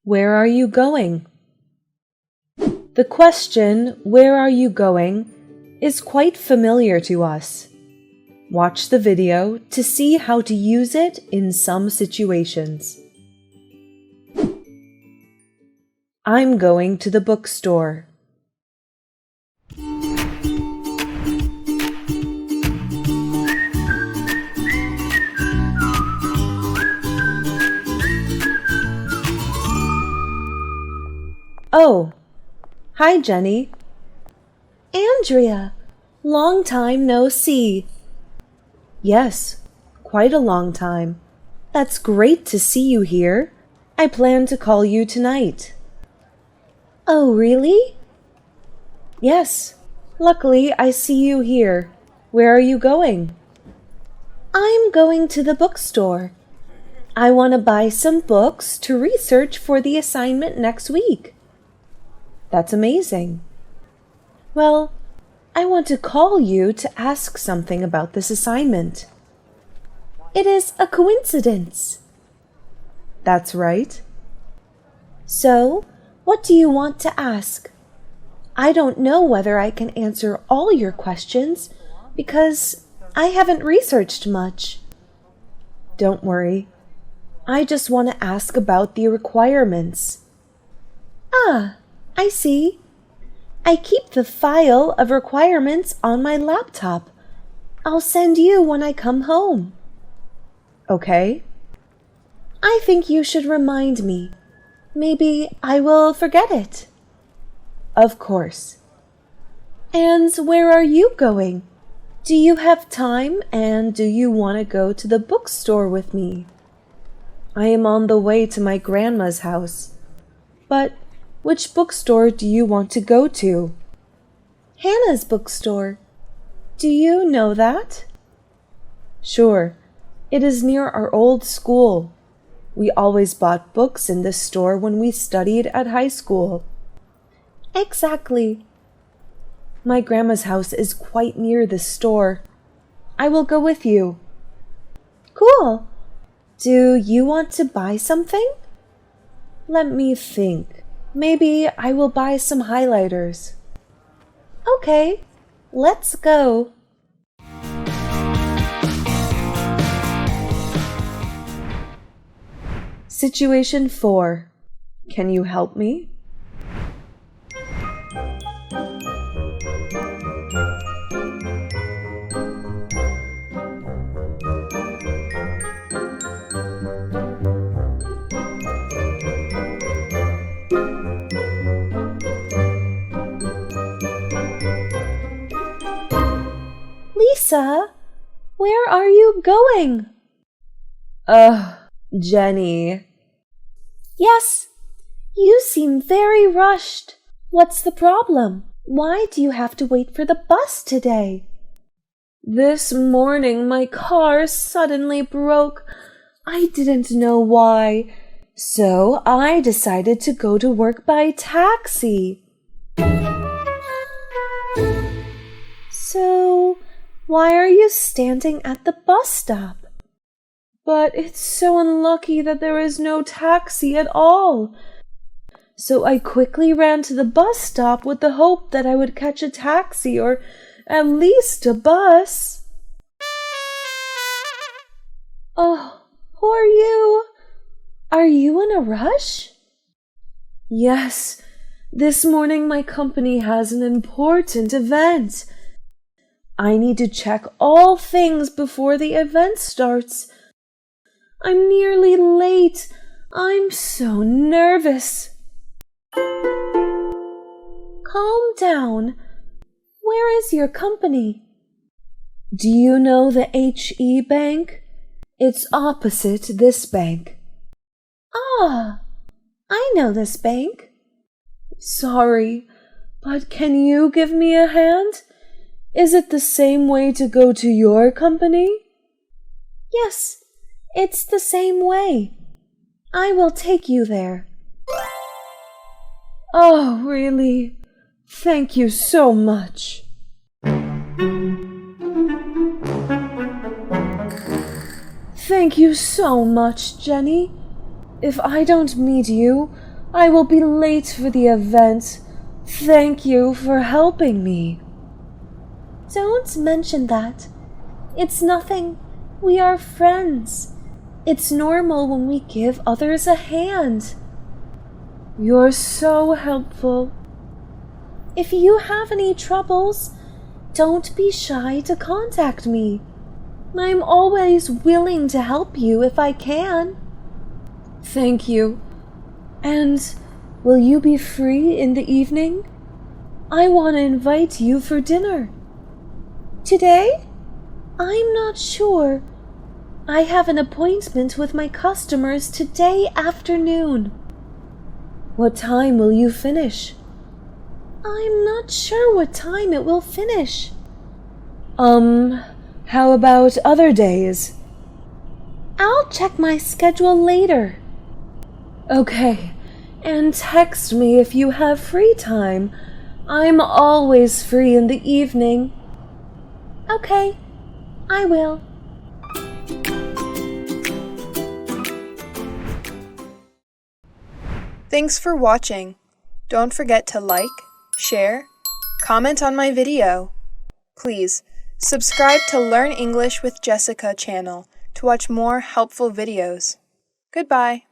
Where are you going? The question, where are you going, is quite familiar to us. Watch the video to see how to use it in some situations. I'm going to the bookstore. Oh, hi, Jenny. Andrea, long time no see. Yes, quite a long time. That's great to see you here. I plan to call you tonight. Oh, really? Yes, luckily I see you here. Where are you going? I'm going to the bookstore. I want to buy some books to research for the assignment next week. That's amazing. Well, I want to call you to ask something about this assignment. It is a coincidence. That's right. So, what do you want to ask? I don't know whether I can answer all your questions because I haven't researched much. Don't worry. I just want to ask about the requirements. Ah, I see. I keep the file of requirements on my laptop. I'll send you when I come home. Okay. I think you should remind me. Maybe I will forget it. Of course. And where are you going? Do you have time and do you want to go to the bookstore with me? I am on the way to my grandma's house. But which bookstore do you want to go to? Hannah's bookstore. Do you know that? Sure. It is near our old school. We always bought books in this store when we studied at high school. Exactly. My grandma's house is quite near this store. I will go with you. Cool. Do you want to buy something? Let me think. Maybe I will buy some highlighters. Okay, let's go. Situation 4. Can you help me? Lisa, where are you going? Jenny. Yes, you seem very rushed. What's the problem? Why do you have to wait for the bus today? This morning my car suddenly broke. I didn't know why, so I decided to go to work by taxi. So, why are you standing at the bus stop? But it's so unlucky that there is no taxi at all. So I quickly ran to the bus stop with the hope that I would catch a taxi or at least a bus. Oh, poor you. Are you in a rush? Yes, this morning my company has an important event. I need to check all things before the event starts. I'm nearly late. I'm so nervous. Calm down. Where is your company? Do you know the HE Bank? It's opposite this bank. Ah, I know this bank. Sorry, but can you give me a hand? Is it the same way to go to your company? Yes, it's the same way. I will take you there. Oh, really? Thank you so much. Thank you so much, Jenny. If I don't meet you, I will be late for the event. Thank you for helping me. Don't mention that. It's nothing. We are friends. It's normal when we give others a hand. You're so helpful. If you have any troubles, don't be shy to contact me. I'm always willing to help you if I can. Thank you. And will you be free in the evening? I want to invite you for dinner. Today? I'm not sure. I have an appointment with my customers today afternoon. What time will you finish? I'm not sure what time it will finish. How about other days? I'll check my schedule later. Okay, and text me if you have free time. I'm always free in the evening. Okay, I will. Thanks for watching. Don't forget to like, share, comment on my video. Please, subscribe to Learn English with Jessica channel to watch more helpful videos. Goodbye.